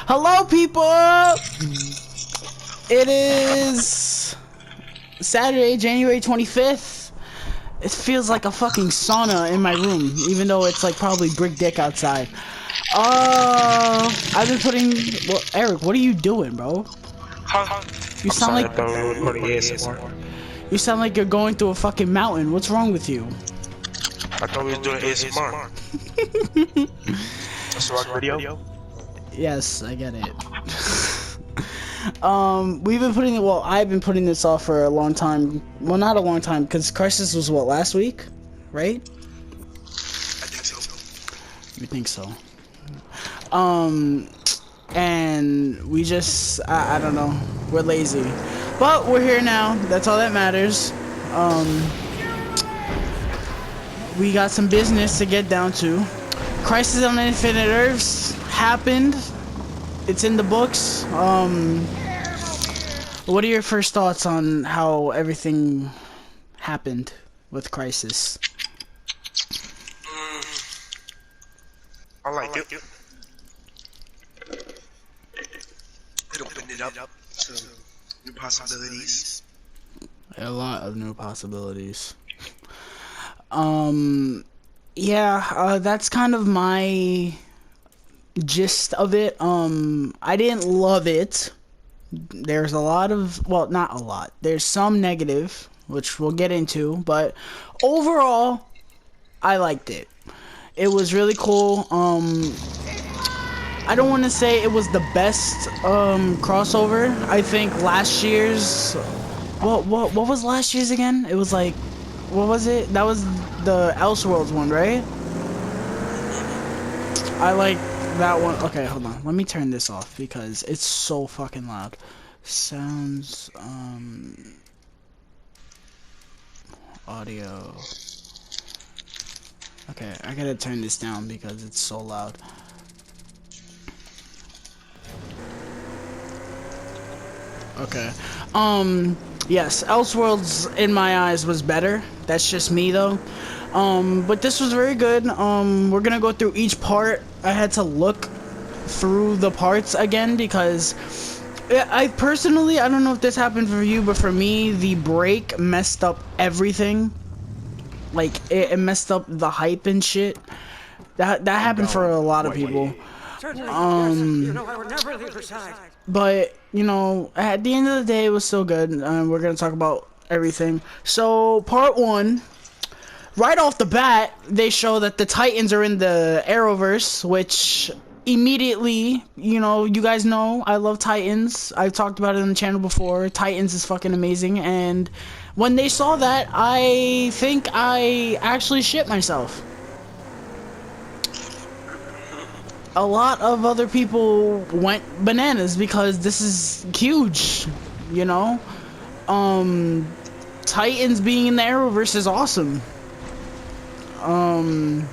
Hello, people! It is Saturday, January 25th. It feels like a fucking sauna in my room, even though it's like probably brick dick outside. I've been putting... Well, Eric, what are you doing, bro? You sound like... You sound like you're going through a fucking mountain. What's wrong with you? I thought we were doing ASMR. That's a rock video? Yes, I get it. We've been putting it. Well, I've been putting this off for a long time. Well, not a long time, because Crisis was what, last week, right? I think so. You think so? And we just, I don't know. We're lazy, but we're here now. That's all that matters. We got some business to get down to. Crisis on Infinite Earths happened. It's in the books. What are your first thoughts on how everything happened with Crisis? I like it. It opened it up to new possibilities. A lot of new possibilities. Yeah, that's kind of my gist of it. I didn't love it. There's a lot of, well, not a lot. There's some negative, which we'll get into, but overall, I liked it. It was really cool. I don't want to say it was the best crossover. I think last year's, what was last year's again? It was like, what was it? That was the Elseworlds one, right? I like that one. Okay, hold on. Let me turn this off because it's so fucking loud. Sounds, audio. Okay, I gotta turn this down because it's so loud. Okay. Yes, Elseworlds in my eyes was better. That's just me though. But this was very good. We're gonna go through each part. I had to look through the parts again because I personally, I don't know if this happened for you, but for me, the break messed up everything. Like it messed up the hype and shit. That happened for a lot of people. But you know, at the end of the day, it was still good. We're gonna talk about everything. So part one, right off the bat, they show that the Titans are in the Arrowverse, which immediately, you know, you guys know I love Titans. I've talked about it on the channel before. Titans is fucking amazing, and when they saw that, I think I actually shit myself. A lot of other people went bananas because this is huge, you know? Titans being in the Arrowverse is awesome. Then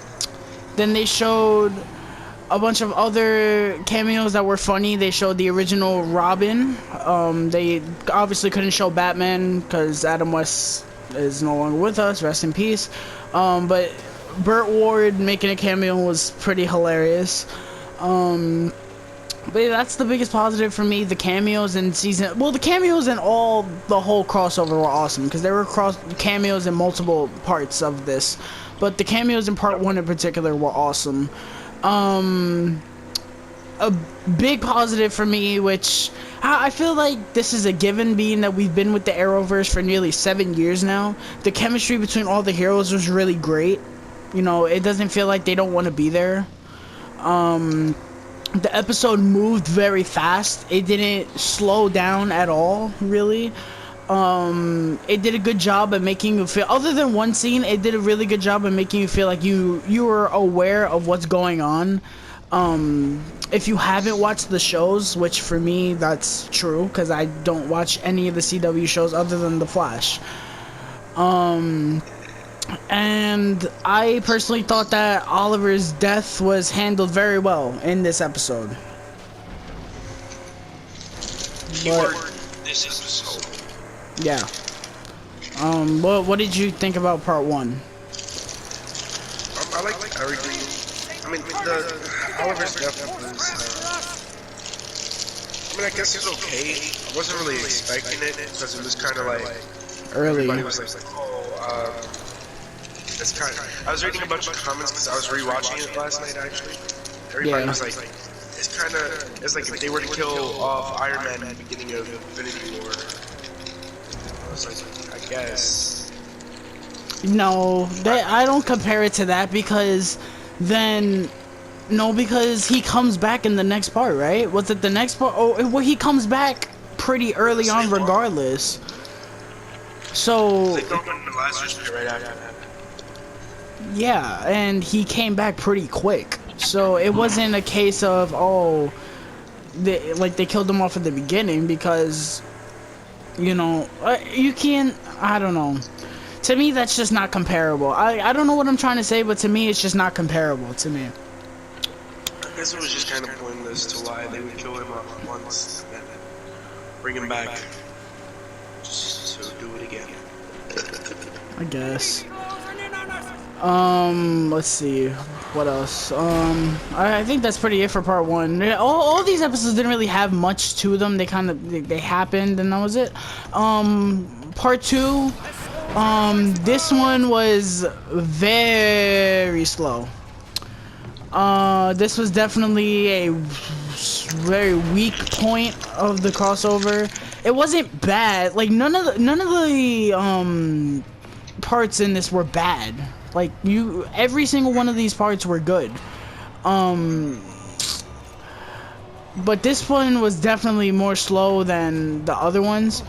they showed a bunch of other cameos that were funny. They showed the original Robin. They obviously couldn't show Batman because Adam West is no longer with us, rest in peace. But Burt Ward making a cameo was pretty hilarious. But that's the biggest positive for me. The cameos in season, well, the cameos in the whole crossover were awesome because there were cameos in multiple parts of this, but the cameos in part one in particular were awesome. A big positive for me, which I feel like this is a given, being that we've been with the Arrowverse for nearly 7 years now. The chemistry between all the heroes was really great. You know, it doesn't feel like they don't want to be there. The episode moved very fast. It didn't slow down at all, really. It did a good job at making you feel, other than one scene, it did a really good job at making you feel like you were aware of what's going on. If you haven't watched the shows, which for me, that's true, because I don't watch any of the CW shows other than The Flash. And I personally thought that Oliver's death was handled very well in this episode. Keyword, this episode. Yeah. What did you think about part one? I like everything. I mean, the Oliver's death was I mean, I guess it's okay. I wasn't really expecting it because it was kind of like Early. everybody was like, oh, it's kind of. I was reading a bunch of comments because I was rewatching it last night. Actually, everybody Yeah. was like, it's like if they were to kill off Iron Man at the beginning of Infinity War. I was like, I guess. No, I don't compare it to that because then. No, because he comes back in the next part, right? Was it the next part? Oh, well, he comes back pretty early on regardless. So, They throw him in the Lazarus pit right after that. yeah, and he came back pretty quick. So it wasn't a case of, oh, they killed him off at the beginning because, you know, you can't, I don't know. To me, that's just not comparable. I don't know what I'm trying to say, but to me, it's just not comparable to me. I guess it was just kind of pointless to why they would kill him off once and then bring him back just to do it again. I guess. Let's see. What else? I think that's pretty it for part one. All these episodes didn't really have much to them. They kind of, they happened and that was it. Part two, this one was very slow. This was definitely a very weak point of the crossover. It wasn't bad. Like none of the parts in this were bad. Like every single one of these parts were good. But this one was definitely more slow than the other ones.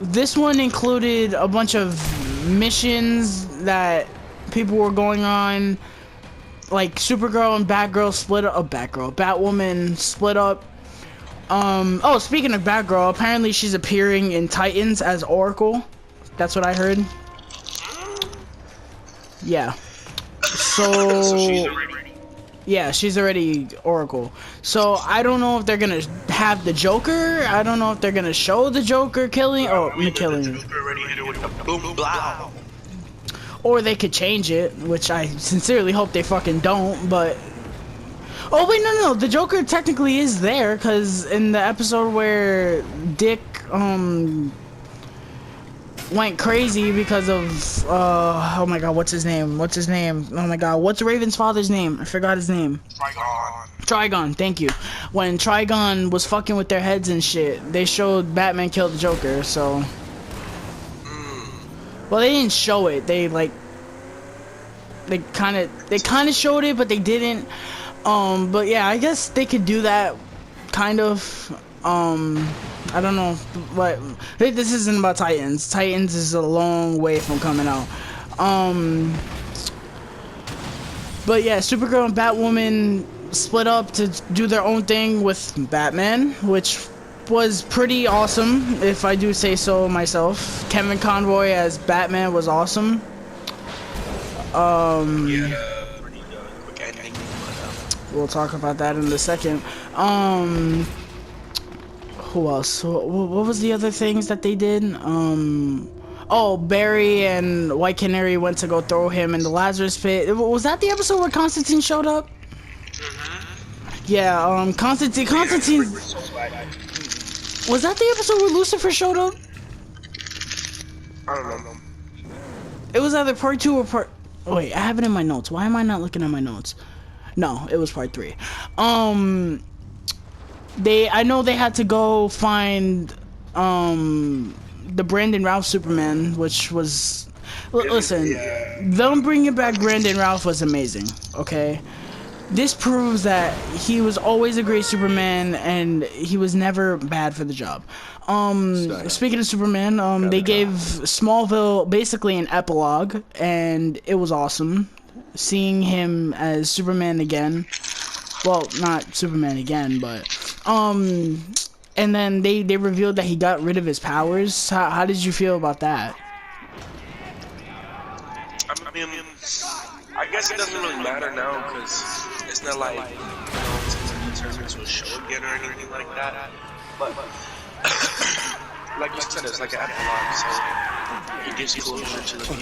This one included a bunch of missions that people were going on, like Supergirl and Batgirl split up. Batwoman split up. Oh, speaking of Batgirl, apparently she's appearing in Titans as Oracle. That's what I heard. Yeah. So she's already Oracle. So I don't know if they're gonna have the Joker. I don't know if they're gonna show the Joker killing. Killing. Or they could change it, which I sincerely hope they fucking don't, but... Oh, wait, no, the Joker technically is there, because in the episode where Dick, went crazy because of, oh my god, what's his name? Oh my god, what's Raven's father's name? I forgot his name. Trigon, thank you. When Trigon was fucking with their heads and shit, they showed Batman killed the Joker, so... Well, they didn't show it. They kind of showed it, but they didn't. But yeah, I guess they could do that, kind of. I don't know, but this isn't about Titans. Titans is a long way from coming out. But yeah, Supergirl and Batwoman split up to do their own thing with Batman, which was pretty awesome, if I do say so myself. Kevin Conroy as Batman was awesome. Quick ending. We'll talk about that in a second. Who else? What was the other things that they did? Oh, Barry and White Canary went to go throw him in the Lazarus pit. Was that the episode where Constantine showed up? Yeah, Constantine... Was that the episode where Lucifer showed up? I don't know. It was either part 2 or part... Oh, wait, I have it in my notes. Why am I not looking at my notes? No, it was part 3. I know they had to go find, the Brandon Routh Superman, which was... Listen, them bringing back Brandon Routh was amazing, okay? This proves that he was always a great Superman, and he was never bad for the job. Speaking of Superman, they gave Smallville basically an epilogue, and it was awesome. Seeing him as Superman again. Well, not Superman again, but... And then they revealed that he got rid of his powers. How did you feel about that? I mean, I guess it doesn't really matter now, because it's not like, you know, it's going to turn into a show again or anything like that. But, like you said, it's like an epilogue, so it gives closure to the people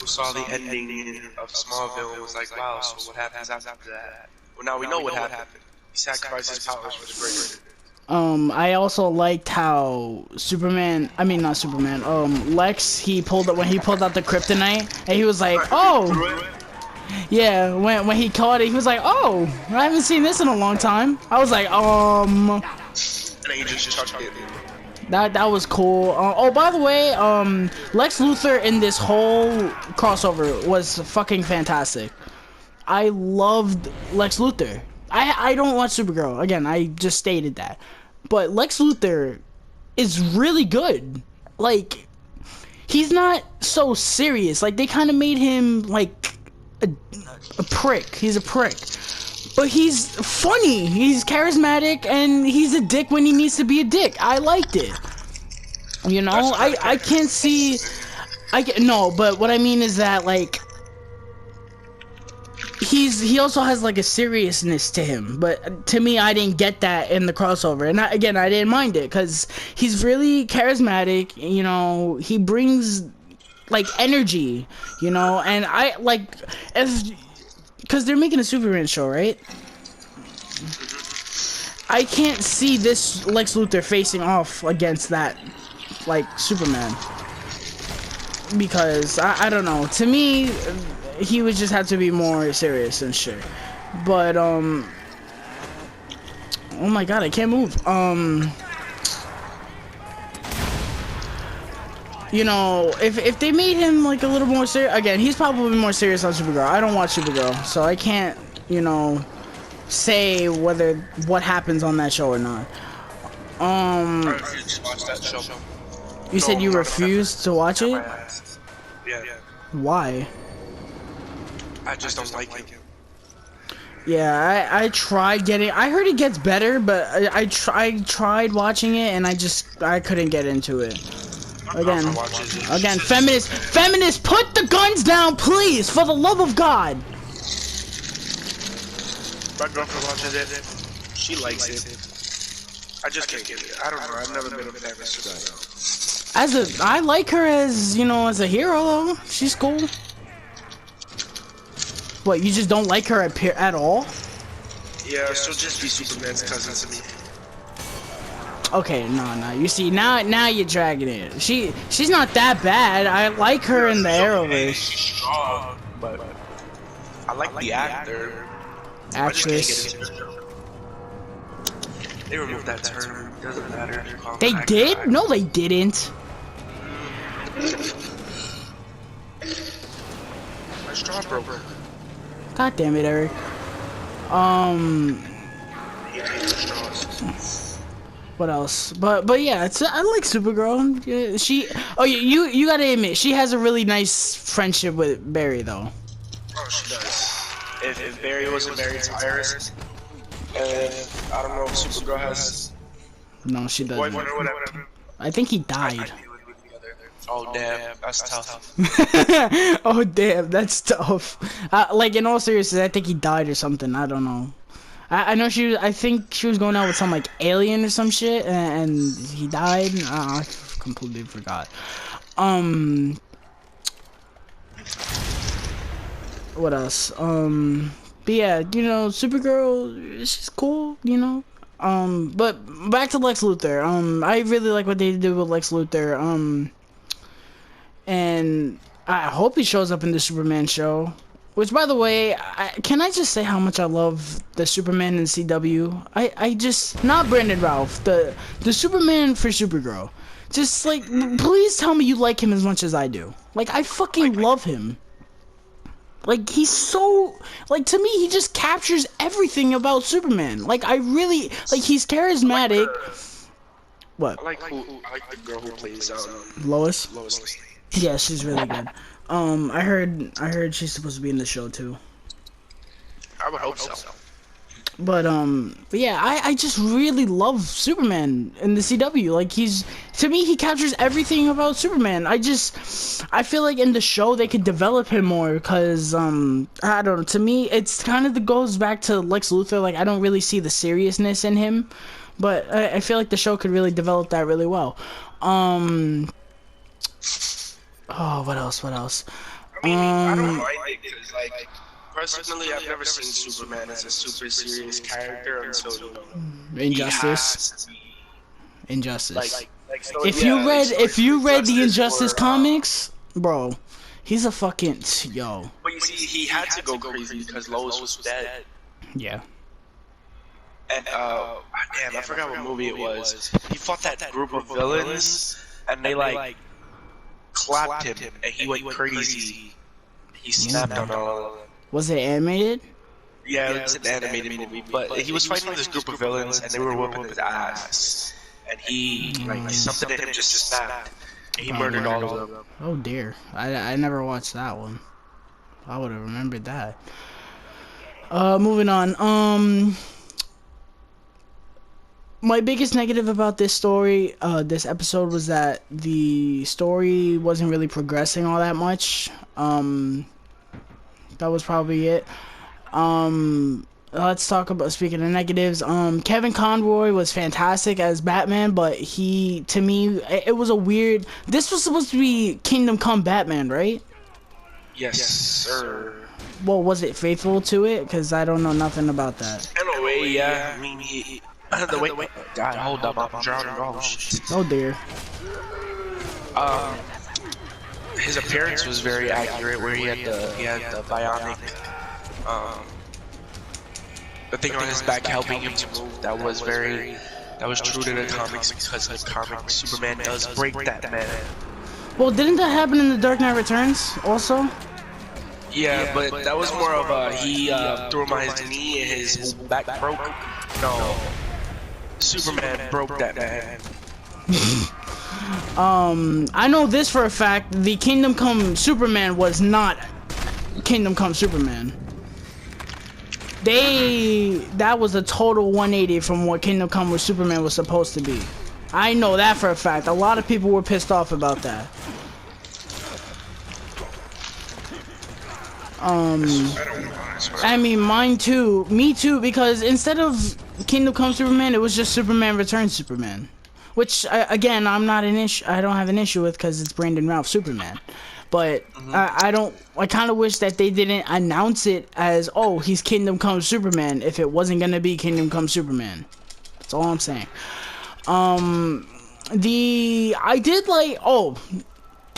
who saw the ending of Smallville and was like, wow, so what happens after that? Well, now we know what happened. He sacrificed his powers for the greater. I also liked how Superman, I mean not Superman, Lex, when he pulled out the kryptonite, and he was like, oh, yeah, when he caught it, he was like, oh, I haven't seen this in a long time. I was like, And then he just chucked it. that was cool. Oh, by the way, Lex Luthor in this whole crossover was fucking fantastic. I loved Lex Luthor. I don't watch Supergirl. Again, I just stated that. But Lex Luthor is really good. Like, he's not so serious. Like, they kind of made him, like, a prick. He's a prick. But he's funny. He's charismatic, and he's a dick when he needs to be a dick. I liked it. You know? I can't see... No, but what I mean is that, like... He also has like a seriousness to him, but to me I didn't get that in the crossover, and I didn't mind it because he's really charismatic, you know, he brings like energy, you know, and I like because they're making a Superman show, right? I can't see this Lex Luthor facing off against that like Superman, because I don't know, to me he would just have to be more serious and shit. But oh my god, I can't move. You know, if they made him like a little more serious, again, he's probably more serious on Supergirl. I don't watch Supergirl, so I can't, you know, say what happens on that show or not. I refuse to watch that show. You said you refused to watch it? Yeah. Why? I just don't like him. Yeah, I tried getting. I heard it gets better, but I tried watching it, and I couldn't get into it. Again, feminists, put the guns down, please, for the love of God. My girlfriend watches it. She likes it. I just can't get it. I don't know. I've never been a fan of Supergirl. I like her as, you know, as a hero though. She's cool. What, you just don't like her at all? Yeah, she'll just be Superman's cousin to me. Okay, no. You see, now you're dragging it. She's not that bad. I like her in the Arrowverse. She's strong, but I like the actor. Actress. They removed that term. It doesn't matter. They did? No, they didn't. My straw broke. God damn it, Eric. What else? But yeah, I like Supergirl. Yeah, you gotta admit, she has a really nice friendship with Barry though. Oh, she does. If Barry wasn't married to Iris, and I don't know if Supergirl has no, she doesn't. boyfriend or whatever. I think he died. Oh damn, that's tough. Oh damn, that's tough. Like in all seriousness, I think he died or something. I don't know. I know I think she was going out with some like alien or some shit, and he died. I completely forgot. What else? But yeah, you know, Supergirl, she's cool, you know. But back to Lex Luthor. I really like what they did with Lex Luthor. And I hope he shows up in the Superman show. Which, by the way, can I just say how much I love the Superman in CW? I just, not Brandon Routh, the Superman for Supergirl. Just like, please tell me you like him as much as I do. Like, I fucking love him. Like, he's so, like, to me, he just captures everything about Superman. Like, I really, like, he's charismatic. What? I like the girl who plays Lois? Lois Lane. Yeah, she's really good. I heard she's supposed to be in the show too. I would hope so. But yeah, I just really love Superman in the CW. Like, to me, he captures everything about Superman. I feel like in the show they could develop him more because I don't know. To me, it's kind of goes back to Lex Luthor. Like, I don't really see the seriousness in him, but I feel like the show could really develop that really well. Oh, what else? I mean, I don't mind it because, like, personally, I've never seen Superman as a super serious character until he Injustice. has to be Injustice. Stories, yeah, like stories If you of read the Injustice Injustice or comics, bro, he's a fucking yo. But you see, he had to go crazy because Lois was dead. Yeah. And damn, I forgot what movie it was. He fought that group of villains, and they like clapped him, and he went crazy. He snapped on all of them. Was it animated? Yeah, it was an animated movie, but he was fighting this group of villains, and they were whooping his ass. And he, like, something in him just snapped. And he murdered all of them. Oh dear, I never watched that one. I would have remembered that. Moving on. My biggest negative about this story, this episode, was that the story wasn't really progressing all that much. That was probably it. Let's talk about, speaking of negatives, Kevin Conroy was fantastic as Batman, but to me, it was a weird, this was supposed to be Kingdom Come Batman, right? Yes, sir. Well, was it faithful to it? Because I don't know nothing about that. In a way, yeah. I mean, the way, God, hold up, I'm drowning. Oh, shit. Oh dear. His appearance was very accurate, where he had the bionic, the thing on his back helping him to move. That was true to the comics, because the comic Superman does break that man. Well, didn't that happen in The Dark Knight Returns also? Yeah, but that was more of he threw him on his knee and his back broke. No, Superman broke that man. I know this for a fact. The Kingdom Come Superman was not Kingdom Come Superman. That was a total 180 from what Kingdom Come with Superman was supposed to be. I know that for a fact. A lot of people were pissed off about that. I mean, mine too. Me too, because instead of Kingdom Come Superman, it was just Superman Returns Superman. Which, again, I don't have an issue with, because it's Brandon Routh Superman. But I kind of wish that they didn't announce it as, oh, he's Kingdom Come Superman, if it wasn't gonna be Kingdom Come Superman. That's all I'm saying.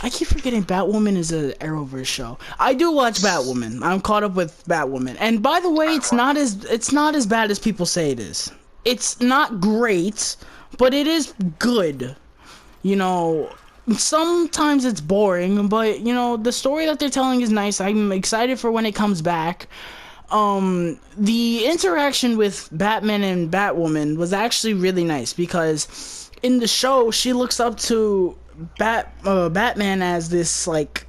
I keep forgetting Batwoman is an Arrowverse show. I do watch Batwoman. I'm caught up with Batwoman. And by the way, it's not as bad as people say it is. It's not great, but it is good. You know, sometimes it's boring, but you know, the story that they're telling is nice. I'm excited for when it comes back. The interaction with Batman and Batwoman was actually really nice, because in the show she looks up to Batman as this like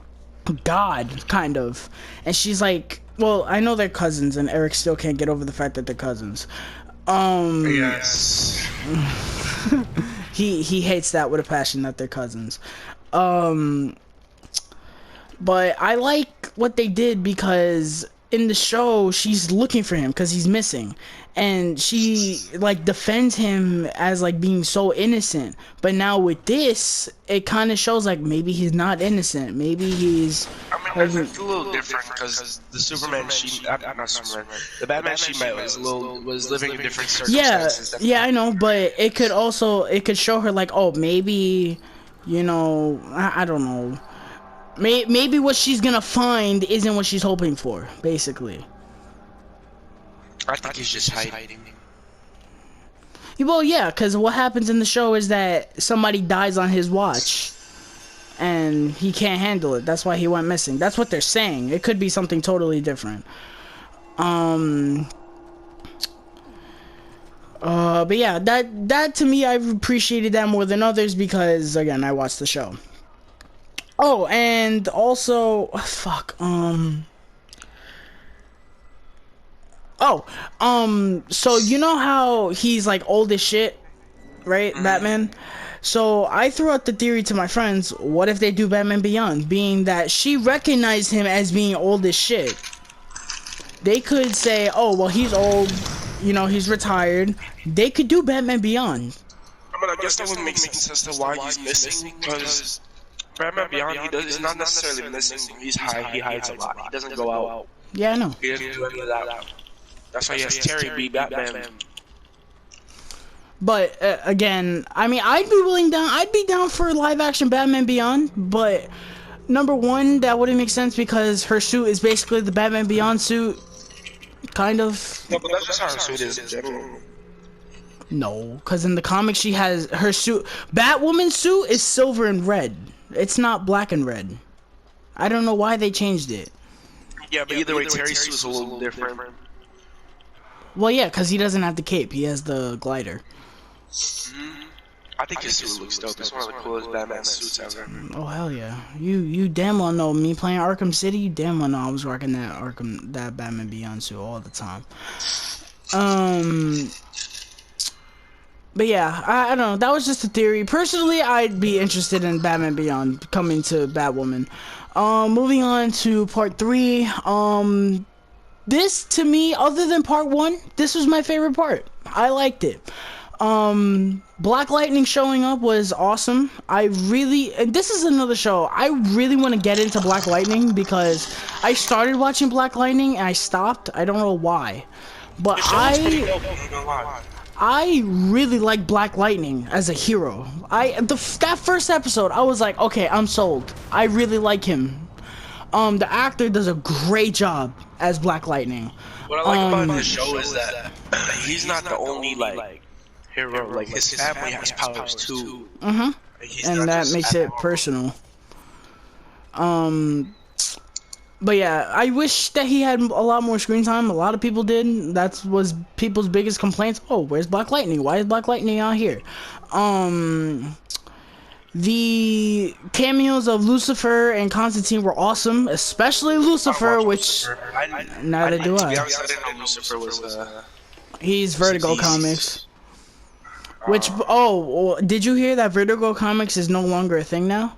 god, kind of, and she's like, well, I know they're cousins, and Eric still can't get over the fact that they're cousins. Yes. He hates that with a passion, that they're cousins. But I like what they did, because in the show she's looking for him because he's missing, and she like defends him as like being so innocent. But now with this, it kind of shows like maybe he's not innocent. Maybe he's. I mean, it's a little different, because the Superman the Batman she met was living in different circumstances. Yeah, I know, but it could show her like, oh, maybe, you know, I don't know. Maybe what she's gonna find isn't what she's hoping for, basically. I think he's just hiding. Well, yeah, because what happens in the show is that somebody dies on his watch, and he can't handle it. That's why he went missing. That's what they're saying. It could be something totally different. But yeah, that to me, I've appreciated that more than others, because again, I watched the show. Oh, and also, so you know how he's like old as shit, right, Batman? So I threw out the theory to my friends, what if they do Batman Beyond, being that she recognized him as being old as shit. They could say, oh, well, he's old, you know, he's retired. They could do Batman Beyond. I mean, I guess that would make sense as to why he's missing, because Batman Beyond, he's not necessarily missing. He hides a lot. He doesn't go out Yeah, I know. He didn't do any of that. That's why he has Terry be Batman. But again, I mean, I'd be down for live action Batman Beyond, but number one, that wouldn't make sense because her suit is basically the Batman Beyond suit, kind of. No, but that's just how her suit is in general. No, because in the comics she has her suit. Batwoman's suit is silver and red. It's not black and red. I don't know why they changed it. Yeah, but either way, Terry's suit is a little different. Well, yeah, because he doesn't have the cape. He has the glider. I think his suit looks dope. It's one of the coolest Batman suits ever. Oh hell yeah! You damn well know me playing Arkham City. You damn well know I was rocking that Batman Beyond suit all the time. But yeah, I don't know. That was just a theory. Personally, I'd be interested in Batman Beyond coming to Batwoman. Moving on to part 3. This to me, other than part 1, this was my favorite part. I liked it. Black Lightning showing up was awesome. And this is another show. I really want to get into Black Lightning because I started watching Black Lightning and I stopped. I don't know why. But I really like Black Lightning as a hero. That first episode, I was like, okay, I'm sold. I really like him. The actor does a great job as Black Lightning. What I like about the show is that he's not the only hero. Like his family has powers too. And that makes it personal. But yeah, I wish that he had a lot more screen time. A lot of people did. That was people's biggest complaints. Oh, where's Black Lightning? Why is Black Lightning out here? The cameos of Lucifer and Constantine were awesome, especially Lucifer, which neither do I. Lucifer was he's Vertigo Comics. Which did you hear that Vertigo Comics is no longer a thing now?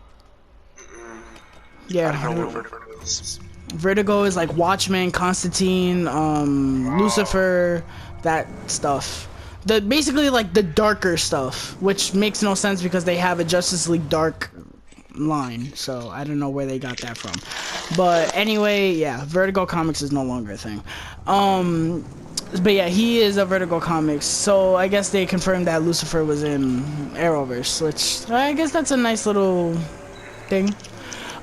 Yeah. I don't know what Vertigo is. Vertigo is like Watchmen, Constantine, Lucifer, that stuff. Basically like the darker stuff, which makes no sense because they have a Justice League Dark line, so I don't know where they got that from. But anyway, yeah, Vertigo Comics is no longer a thing. But yeah, he is a Vertigo Comics, so I guess they confirmed that Lucifer was in Arrowverse, which I guess that's a nice little thing.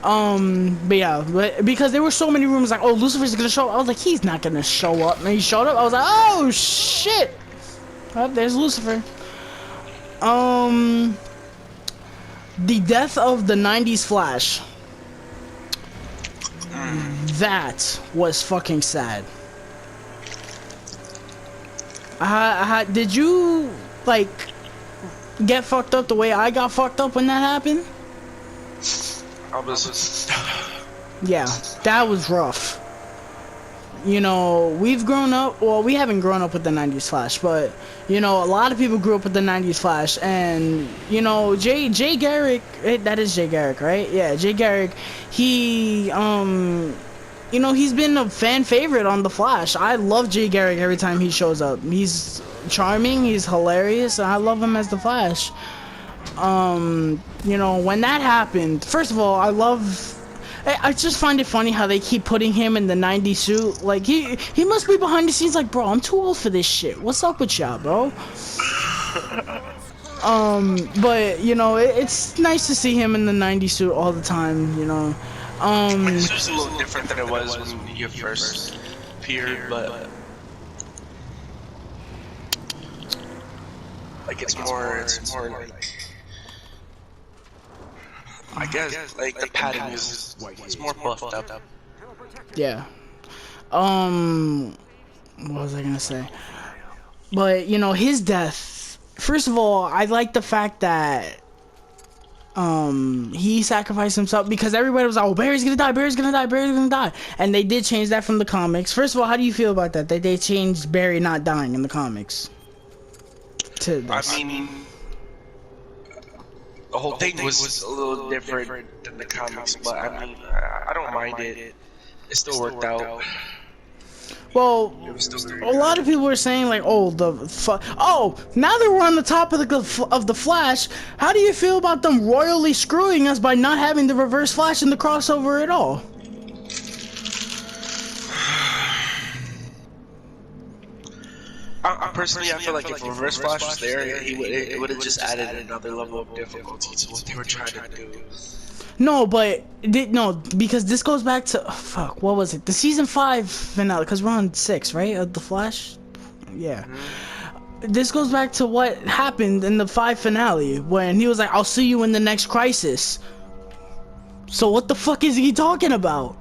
But yeah, because there were so many rumors like, oh, Lucifer's gonna show up. I was like, he's not gonna show up. And he showed up. I was like, oh shit. Oh, there's Lucifer. The death of the 90s Flash. That was fucking sad. Did you like get fucked up the way I got fucked up when that happened? Yeah, that was rough. You know, we've grown up, well, we haven't grown up with the 90s Flash, but, you know, a lot of people grew up with the 90s Flash, and, you know, Jay Garrick, that is Jay Garrick, right? Yeah, Jay Garrick, he, you know, he's been a fan favorite on The Flash. I love Jay Garrick every time he shows up. He's charming, he's hilarious, and I love him as The Flash. You know, when that happened, first of all, I just find it funny how they keep putting him in the 90s suit. Like, he must be behind the scenes like, bro, I'm too old for this shit. What's up with y'all, bro? But, you know, it's nice to see him in the 90s suit all the time, you know. It's just a little different than it was when you first appeared, but... Like, it's more like... I guess, like, the padding is more buffed up. Yeah. What was I gonna say? But, you know, his death... First of all, I like the fact that... he sacrificed himself because everybody was like, oh, Barry's gonna die, Barry's gonna die, Barry's gonna die. And they did change that from the comics. First of all, how do you feel about that? That they changed Barry not dying in the comics? To this. I mean... The whole thing was a little different than the comics, but I mean, I don't mind it. It still worked out. Well, a lot of people were saying like, oh, now that we're on the top of the Flash, how do you feel about them royally screwing us by not having the Reverse Flash in the crossover at all? Personally, I feel like if Reverse Flash was there, it would have just added another level of difficulty to what they were trying to do. No, but no, because this goes back to fuck. What was it? The season 5 finale? Because we're on 6, right? Of the Flash. Yeah. This goes back to what happened in the 5 finale when he was like, "I'll see you in the next crisis." So what the fuck is he talking about?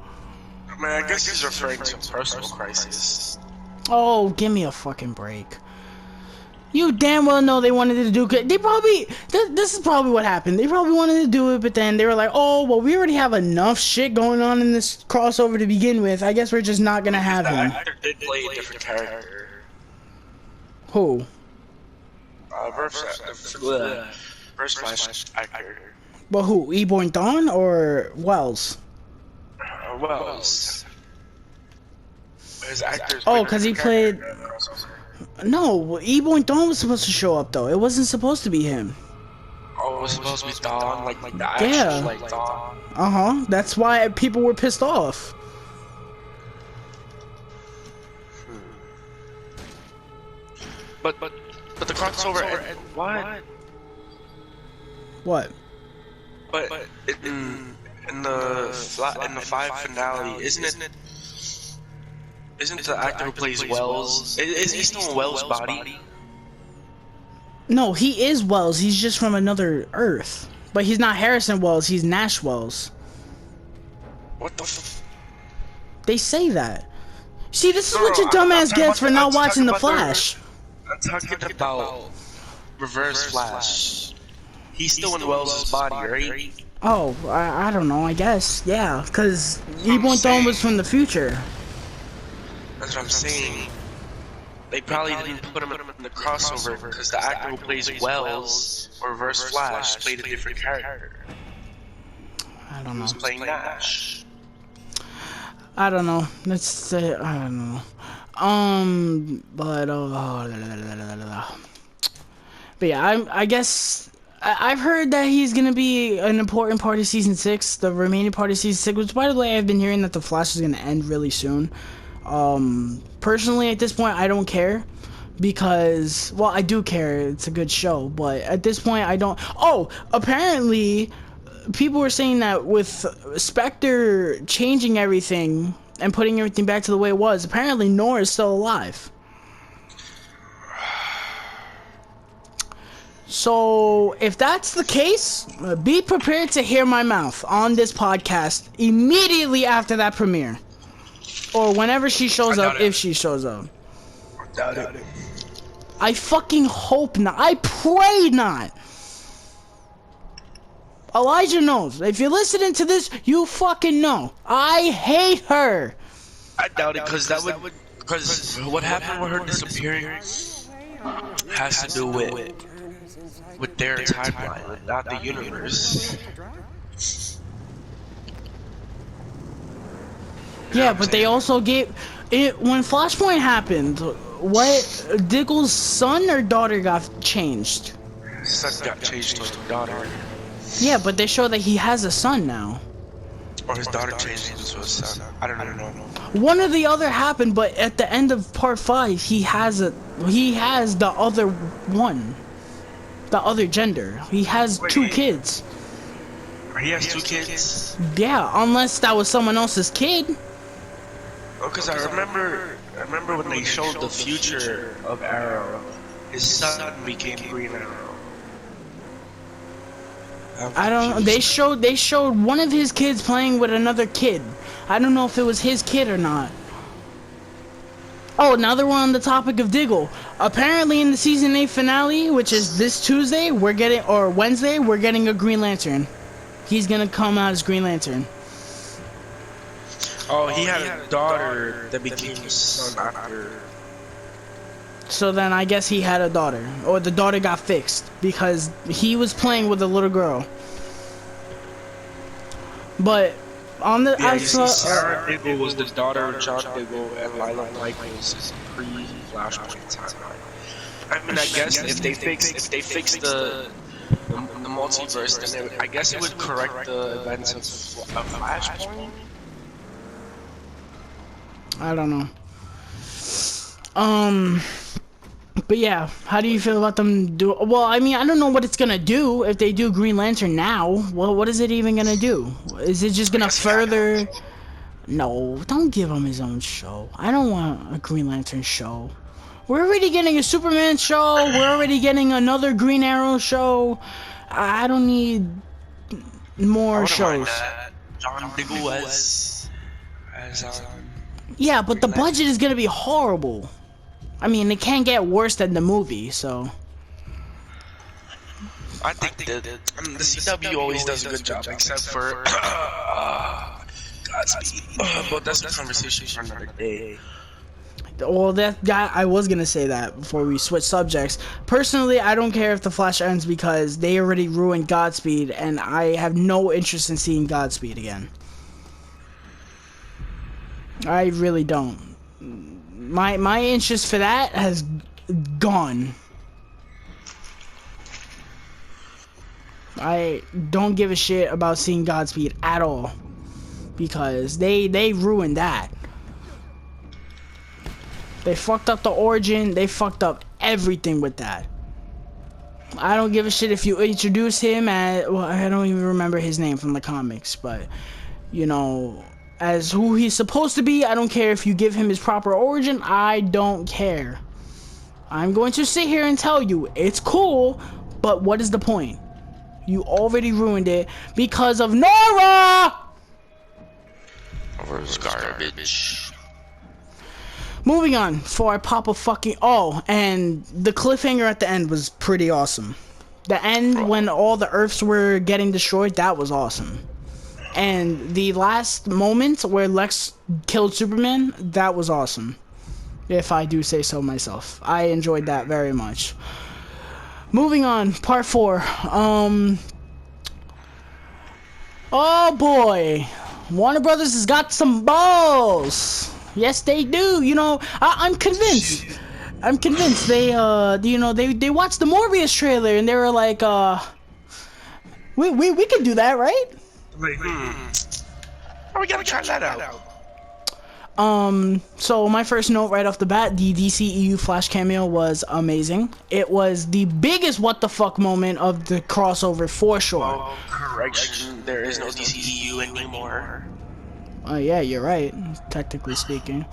I mean, I guess he's referring to personal crisis. Oh, give me a fucking break. You damn well know they wanted to do good. They probably, this is probably what happened. They probably wanted to do it, but then they were like, oh, well, we already have enough shit going on in this crossover to begin with. I guess we're just not gonna have him. The actor did play a different character. Who? First Flash actor. But who? E-Born Dawn or Wells? Wells. His actor's Oh, because he played... No, E-Born Dawn was supposed to show up, though. It wasn't supposed to be him. Oh, it was supposed to be Dawn? Like the actual, like, Dawn? Uh-huh. That's why people were pissed off. But the crossover... What? What? But in the 5 finale, isn't the actor who plays Wells? Is he still in Wells' body? No, he is Wells. He's just from another Earth. But he's not Harrison Wells. He's Nash Wells. What the f... They say that. See, this is what your dumbass gets for not watching The Flash. I'm talking about Reverse Flash. He's still in Wells' body, right? Oh, I don't know. I guess. Yeah, because E-Born Dawn was from the future. That's what I'm saying. They probably didn't put him in the crossover because the actor who plays Wells or Reverse Flash played a different character. I don't know. He was playing Nash. I don't know. Let's say I don't know. But yeah, I guess I've heard that he's gonna be an important part of season 6, the remaining part of season 6. Which, by the way, I've been hearing that the Flash is gonna end really soon. Personally, at this point, I don't care because, well, I do care. It's a good show, but at this point, I don't. Oh, apparently, people were saying that with Spectre changing everything and putting everything back to the way it was, apparently Nora's still alive. So, if that's the case, be prepared to hear my mouth on this podcast immediately after that premiere. Or whenever she shows up, if she shows up. I doubt it. I fucking hope not. I pray not. Elijah knows. If you're listening to this, you fucking know. I hate her. I doubt it because because what happened with her disappearing has to do with their timeline, not the universe. Yeah, but they also gave it when Flashpoint happened. What Diggle's son or daughter got changed? His son got changed to his daughter. Yeah, but they show that he has a son now. Or his daughter changed into his son. I don't know. One or the other happened, but at the end of part 5, he has the other one, the other gender. He has 2 kids. He has 2 kids. Yeah, unless that was someone else's kid. Oh, because I remember when they showed the future of Arrow, his son became Green Arrow. I don't know. They showed one of his kids playing with another kid. I don't know if it was his kid or not. Oh, now that we're on the topic of Diggle. Apparently in the season 8 finale, which is this Tuesday, Wednesday, we're getting a Green Lantern. He's gonna come out as Green Lantern. Oh, he had a daughter that became his son after. So then I guess he had a daughter. Or the daughter got fixed. Because he was playing with a little girl. But on the... Yeah, I saw, Sarah Diggle was the daughter of John Diggle and Lila Michaels' pre-Flashpoint timeline. I mean, I guess if they fix the multiverse, then I guess it would correct the events of Flashpoint. I don't know. But yeah, how do you feel about them do? Well, I mean, I don't know what it's gonna do if they do Green Lantern now. Well, what is it even gonna do? Is it just gonna further? No, don't give him his own show. I don't want a Green Lantern show. We're already getting a Superman show. We're already getting another Green Arrow show. I don't need more shows. John Diggle as Yeah, but the budget is gonna be horrible. I mean, it can't get worse than the movie, so. I think the CW always does a good job, except for Godspeed. But that's a conversation for another day. Well, I was gonna say that before we switch subjects. Personally, I don't care if the Flash ends because they already ruined Godspeed, and I have no interest in seeing Godspeed again. I really don't. My interest for that has gone. I don't give a shit about seeing Godspeed at all because they ruined that. They fucked up the origin. They fucked up everything with that. I don't give a shit if you introduce him as, well, I don't even remember his name from the comics, but you know, as who he's supposed to be. I don't care if you give him his proper origin. I don't care. I'm going to sit here and tell you it's cool, but what is the point? You already ruined it because of Nora. Or garbage. Moving on, before I pop a fucking... Oh, and the cliffhanger at the end was pretty awesome. The end, when all the Earths were getting destroyed, that was awesome. And the last moment where Lex killed Superman, that was awesome. If I do say so myself. I enjoyed that very much. Moving on, part 4. Oh boy. Warner Brothers has got some balls. Yes, they do. You know, I'm convinced. I'm convinced they, you know, they watched the Morbius trailer and they were like, we could do that, right? Oh, we gotta try that out. So my first note right off the bat, the DCEU Flash cameo was amazing. It was the biggest what the fuck moment of the crossover for sure. Oh, correction, there is no DCEU anymore. Yeah, you're right, technically speaking.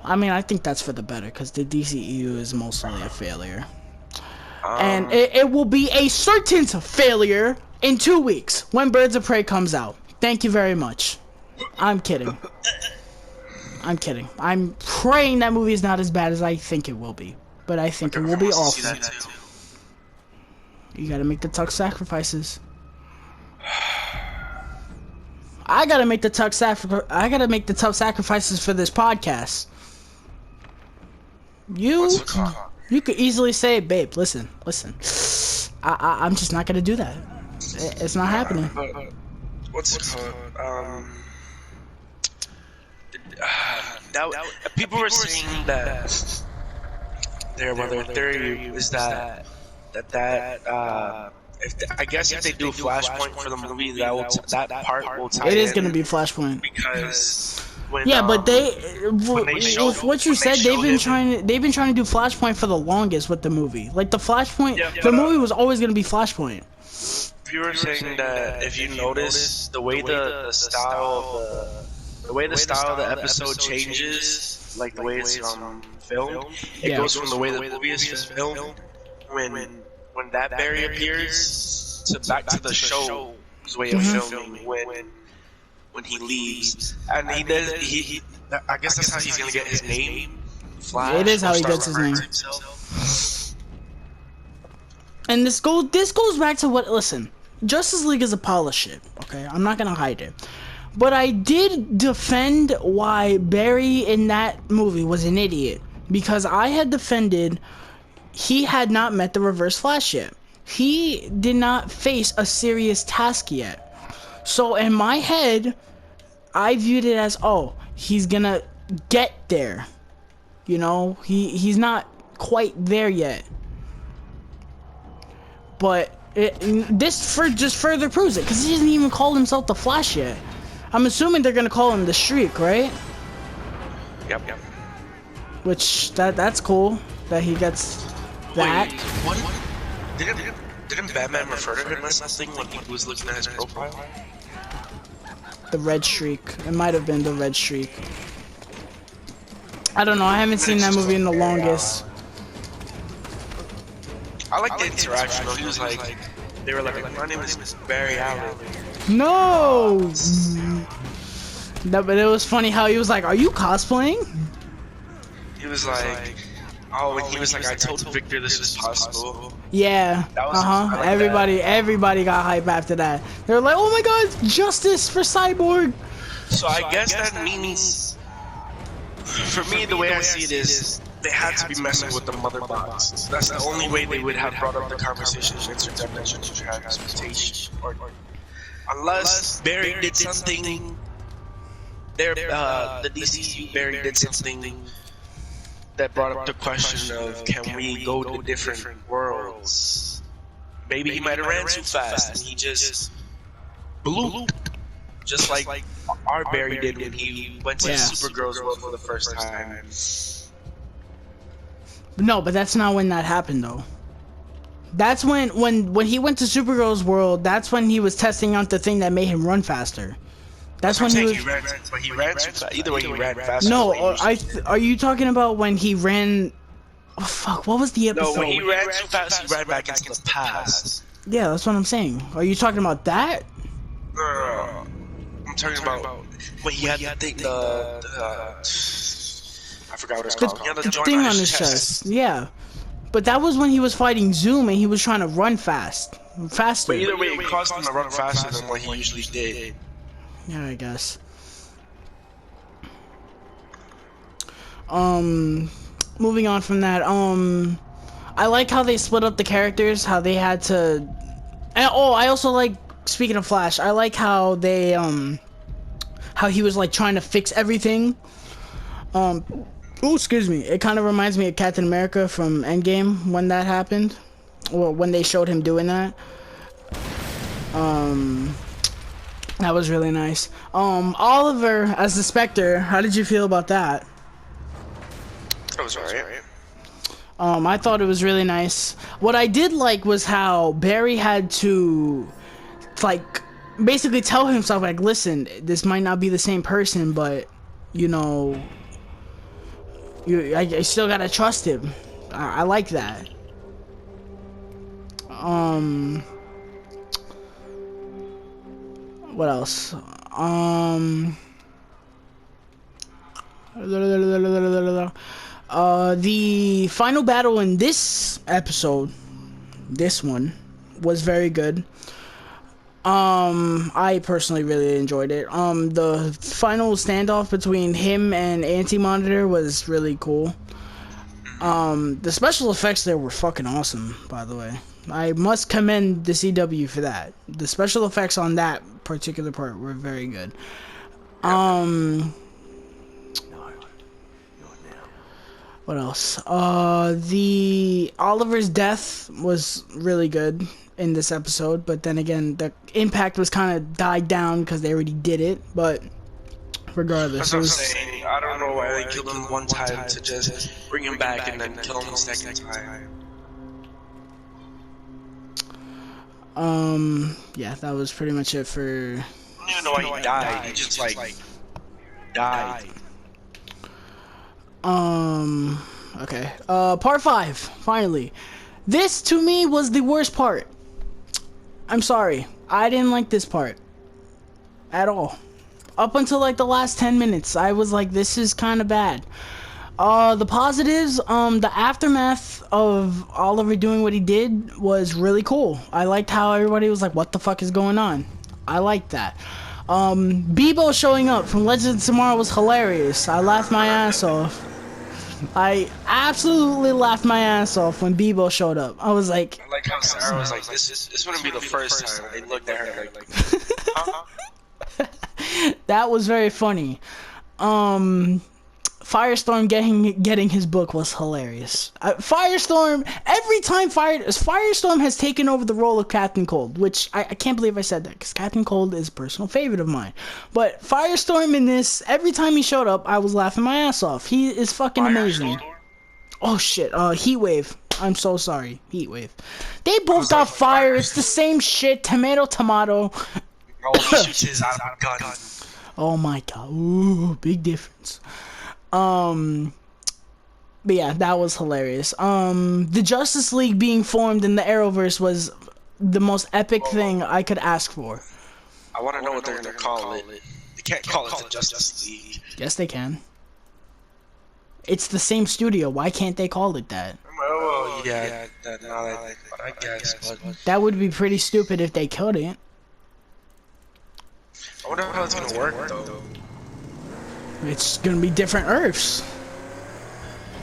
I mean, I think that's for the better, because the DCEU is mostly a failure. And it will be a certain failure in 2 weeks, when Birds of Prey comes out. Thank you very much. I'm kidding. I'm kidding. I'm praying that movie is not as bad as I think it will be. But I think it will be awful. You gotta make the tough sacrifices. I gotta make the tough sacrifices for this podcast. You could easily say, babe, listen. I'm just not gonna do that. It's not happening. What's it called? People were saying that their theory is that I guess if they do Flashpoint for the movie, that part will tie in. It is gonna be Flashpoint because when, yeah, but with what you said, they've been trying to do Flashpoint for the longest with the movie. Like the Flashpoint, the movie was always gonna be Flashpoint. You were saying that if you notice the way the style of the episode changes, like the way it's filmed, it goes from the way the movie is filmed when that Barry appears to back to the show's way of filming when he leaves, and I guess that's how he's gonna get his name. Flash, it is how he gets his name. And this goes back to what, listen, Justice League is a pile of shit, okay? I'm not gonna hide it. But I did defend why Barry in that movie was an idiot. Because I had defended he had not met the Reverse Flash yet. He did not face a serious task yet. So in my head, I viewed it as, oh, he's gonna get there. You know, he's not quite there yet. But this just further proves it, because he doesn't even call himself the Flash yet. I'm assuming they're gonna call him the Streak, right? Yep. which that's cool that he gets that. Wait, what? Didn't Batman refer to him as something when he was looking at his profile? The red streak. It might have been the red streak. I don't know. I haven't seen that movie in the longest. I like the interaction though. He was like, they were like, my name is Barry Allen. No. No, but it was funny how he was like, "Are you cosplaying?" He was like, oh, and he was like, I told Victor this was possible. Yeah. Like everybody got hype after that. They were like, "Oh my God, justice for Cyborg." So I guess that means, for me, the way I see it is, they had to be messing with the mother box. That's the only way they would have brought up the conversation of interdimensional transportation. Or unless Barry did something, the DCU Barry did something that brought up the question of, can we go to different worlds? Maybe he might have ran too fast and he just blew. Just like our Barry did when he went to Supergirl's world for the first time. No, but that's not when that happened though. That's when he went to Supergirl's world. That's when he was testing out the thing that made him run faster. That's when he ran too fast. Either way, he ran faster. No, are you talking about when he ran? Oh fuck! What was the episode? No, when he ran too fast, he ran back into the past. Yeah, that's what I'm saying. Are you talking about that? No, I'm talking about when he had the thing, I forgot what it's called. He had the thing on his chest. Yeah, but that was when he was fighting Zoom and he was trying to run faster. But either way, it caused him to run faster than what he usually did. Yeah, I guess. Moving on from that, I like how they split up the characters, how they had to, and I also like, speaking of Flash, I like how they, how he was like trying to fix everything. Oh, excuse me, it kind of reminds me of Captain America from Endgame when that happened, or when they showed him doing that. That was really nice. Oliver as the Spectre, how did you feel about that? That was alright. I thought it was really nice. What I did like was how Barry had to, like, basically tell himself, like, listen, this might not be the same person, but, you know, I still gotta trust him. I like that. What else? The final battle in this episode, this one, was very good. I personally really enjoyed it. The final standoff between him and Anti-Monitor was really cool. The special effects there were fucking awesome, by the way. I must commend the CW for that. The special effects on that particular part were very good. What else? The Oliver's death was really good in this episode, but then again, the impact was kind of died down because they already did it. But regardless, it was, I don't know why they killed him one time to just bring him back and then kill him the second time. Yeah, that was pretty much it for. I don't even know why he died. He just like died. Okay. Part 5, finally. This, to me, was the worst part. I'm sorry. I didn't like this part. At all. Up until, like, the last 10 minutes, I was like, this is kind of bad. The positives, the aftermath of Oliver doing what he did was really cool. I liked how everybody was like, what the fuck is going on? I liked that. Bebo showing up from Legends of Tomorrow was hilarious. I laughed my ass off. I absolutely laughed my ass off when Bebo showed up. I was like... I like how Sarah was like, this wouldn't be the first time. They looked at her like... Huh? That was very funny. Firestorm getting his book was hilarious. Firestorm, every time Firestorm has taken over the role of Captain Cold, which I can't believe I said that, because Captain Cold is a personal favorite of mine. But Firestorm in this, every time he showed up, I was laughing my ass off. He is fucking amazing. Oh shit, Heatwave. I'm so sorry, Heatwave. They both got fire. It's the same shit. Tomato. Bro, he shoots his out of a gun. Oh my god. Ooh, big difference. But yeah, that was hilarious. The Justice League being formed in the Arrowverse was the most epic thing I could ask for. I want to know what they're gonna call it. They can't call it the Justice League. Yes, they can. It's the same studio. Why can't they call it that? Oh, yeah, I guess, but That would be pretty stupid if they couldn't. I wonder how it's gonna work, though. It's gonna be different Earths.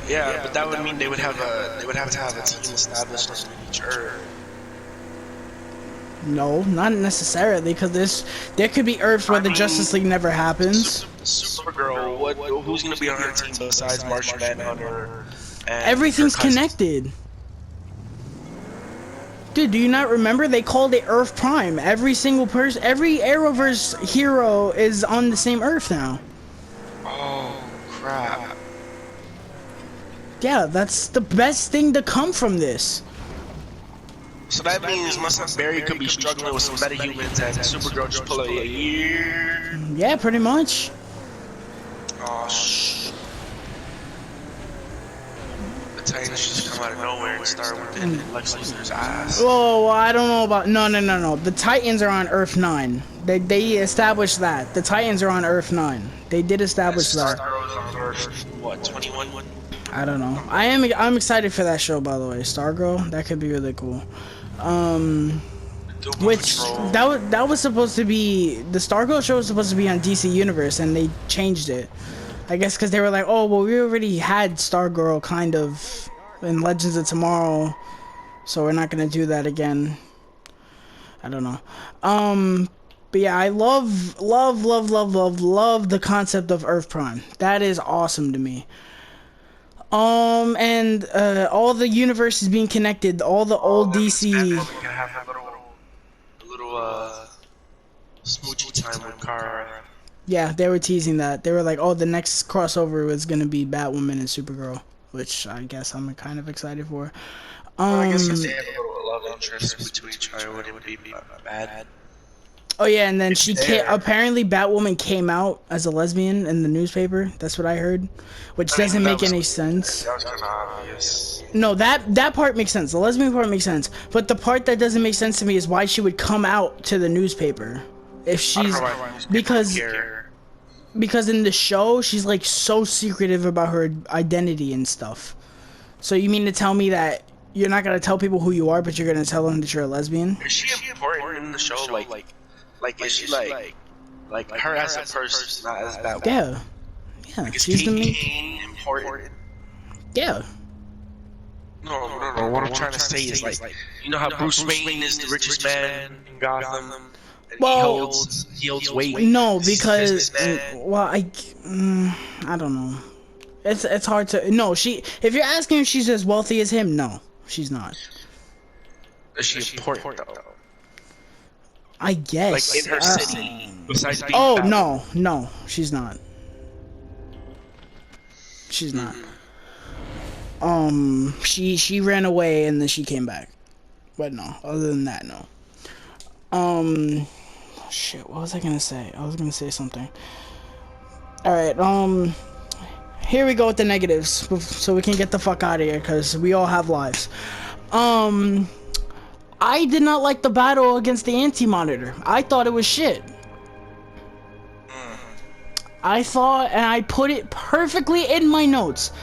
Yeah, but that would mean they would have to have a team established on each Earth. No, not necessarily, because there could be Earths where the Justice League never happens. Supergirl, who's gonna be on her team besides Martian Manhunter? Everything's connected. Dude, do you not remember? They called it Earth Prime. Every single person, every Arrowverse hero is on the same Earth now. Oh, crap. Yeah, that's the best thing to come from this. So that means Barry could be struggling with some metahumans and Supergirl just pull a year. Yeah, pretty much. Oh, shit. The Titans just come out of nowhere and start whipping Lex Luthor's ass. Oh, I don't know about... No. The Titans are on Earth 9. They established that. The Titans are on Earth 9. They did establish that. On Earth, what, 21? I don't know. I'm excited for that show, by the way. Stargirl, that could be really cool. Which that was supposed to be, the Stargirl show was supposed to be on DC Universe, and they changed it. I guess because they were like, oh well, we already had Stargirl kind of in Legends of Tomorrow, so we're not gonna do that again. I don't know. But yeah, I love the concept of Earth Prime. That is awesome to me. And all the universes being connected, all the old DC. Gonna have a little smoochy time with Kara. Yeah, they were teasing that. They were like, oh, the next crossover was gonna be Batwoman and Supergirl, which I guess I'm kind of excited for. Well, I guess if they have a little love interest between each other, it wouldn't be bad. Oh yeah, and then apparently Batwoman came out as a lesbian in the newspaper. That's what I heard, which doesn't make any sense. That was kind of obvious. No, that part makes sense. The lesbian part makes sense, but the part that doesn't make sense to me is why she would come out to the newspaper if she's because in the show she's like so secretive about her identity and stuff. So you mean to tell me that you're not gonna tell people who you are, but you're gonna tell them that you're a lesbian? Is she important in the show? Like is she like her as a person, not as that? Yeah, like, she's the main important. Yeah. No. What I'm trying to say is like, you know how Bruce Wayne is the richest man in Gotham. And well, he holds weight. No, because well, I don't know. It's hard to no. If you're asking if she's as wealthy as him, no, she's not. Is she important though? I guess. Like in her city, besides being no, she's not. She's not. She ran away and then she came back. But no, other than that, no. Shit, what was I gonna say? I was gonna say something. Alright, here we go with the negatives, so we can get the fuck out of here, because we all have lives. I did not like the battle against the Anti-Monitor. I thought it was shit. I thought, and I put it perfectly in my notes,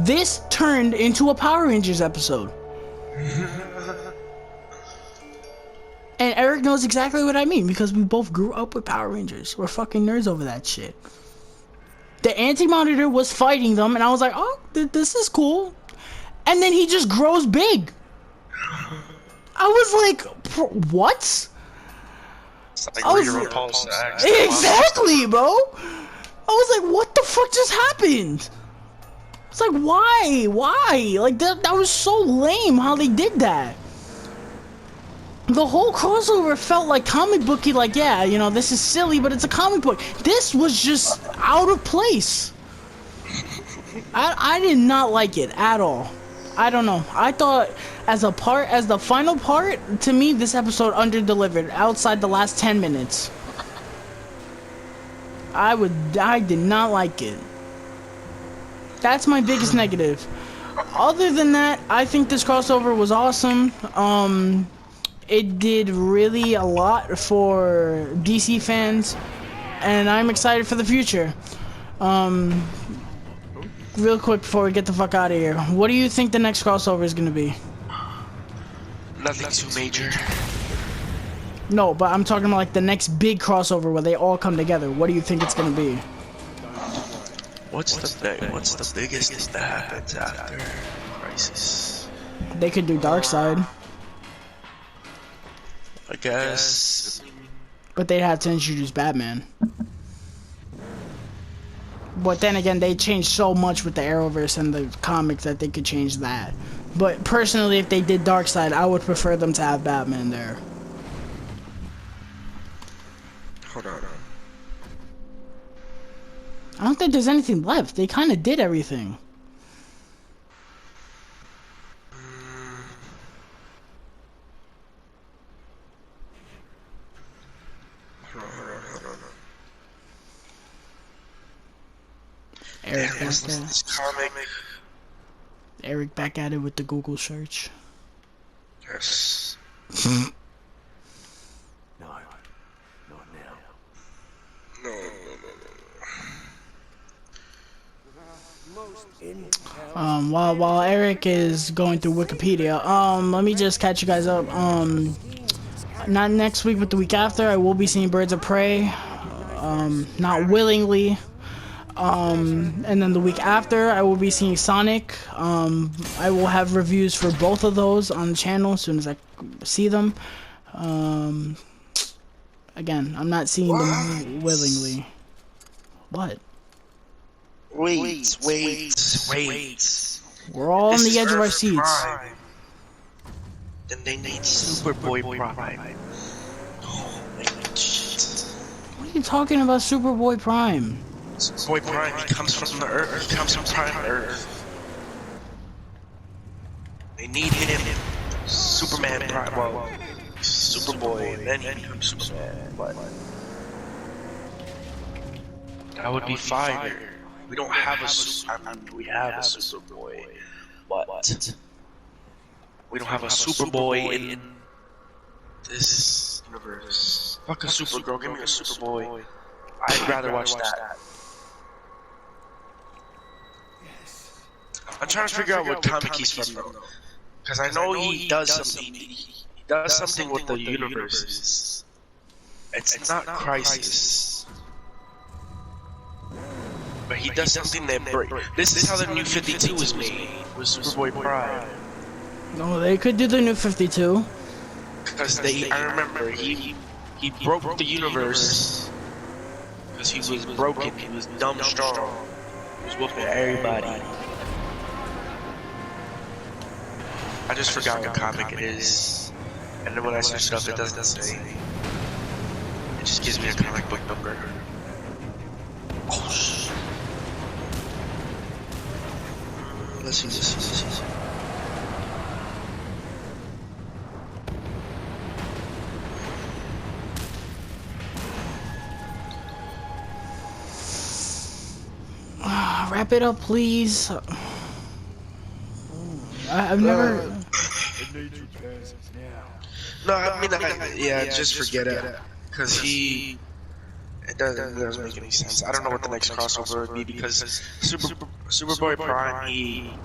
this turned into a Power Rangers episode. And Eric knows exactly what I mean, because we both grew up with Power Rangers. We're fucking nerds over that shit. The Anti-Monitor was fighting them, and I was like, oh, this is cool. And then he just grows big. I was like, what? It's like exactly, bro. I was like, what the fuck just happened? It's like, why? Why? Like, that was so lame how they did that. The whole crossover felt like comic booky, like, yeah, you know, this is silly, but it's a comic book. This was just out of place. I did not like it at all. I don't know. I thought as the final part, to me, this episode under-delivered outside the last 10 minutes. I did not like it. That's my biggest negative. Other than that, I think this crossover was awesome. It did really a lot for DC fans, and I'm excited for the future. Real quick before we get the fuck out of here, what do you think the next crossover is gonna be? Nothing too major. No, but I'm talking about like the next big crossover where they all come together. What do you think it's gonna be? What's the biggest thing that happens after Crisis? They could do Darkseid, I guess. but they'd have to introduce Batman. But then again, they changed so much with the Arrowverse and the comics that they could change that. But personally, if they did Darkseid, I would prefer them to have Batman there. Hold on. I don't think there's anything left. They kind of did everything. Eric back at This comic. Eric back at it with the Google search. Yes. No, not now. No. While Eric is going through Wikipedia, let me just catch you guys up. Not next week, but the week after, I will be seeing Birds of Prey. Not willingly. And then the week after, I will be seeing Sonic. I will have reviews for both of those on the channel as soon as I see them. Again, I'm not seeing them willingly. What? Wait. We're all on the edge of our Earth seats. Prime. Then they need Superboy Prime. Oh man, shit. What are you talking about, Superboy Prime? Superboy Prime, he comes from the Earth. He comes from Prime Earth. They need him. Superman Prime. Well, Superboy, and then he becomes Superman. But that would be fire. We don't have a we have a Superboy, but we don't have a Superboy in this universe. Fuck a Supergirl, give me a Superboy. I'd rather watch that. I'm trying to figure out what comic he's from though, because I know he does something. He does something with the universes. It's not Crisis, but he does something that break. This is how the New 52 was made, with Superboy Prime. No, they could do the New 52. Because I remember he broke the universe because he was broken. He was dumb strong. He was whooping everybody. I just forgot what comic it is, and then when I search it up, it doesn't say. It just gives me a comic book number. Oh shit. Let's see. Wrap it up, please. I've never. No, I mean, yeah, just forget it, because it doesn't make any sense. I don't know what the next crossover would be, because Superboy Prime,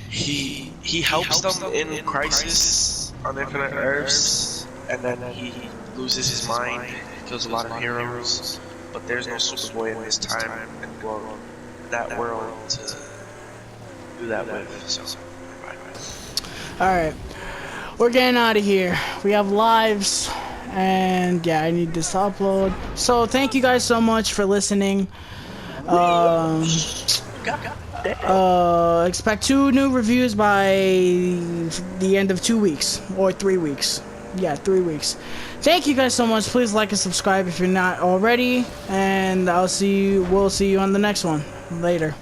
he helps them in Crisis on Infinite Earths, and then he loses his mind, kills a lot of heroes, but there's no Superboy in this time and world, that world to do that with. So, bye. Alright. We're getting out of here. We have lives, and yeah, I need this to upload. So thank you guys so much for listening. Expect 2 new reviews by the end of 2 weeks or 3 weeks. Yeah, 3 weeks. Thank you guys so much. Please like and subscribe if you're not already, and we'll see you on the next one later.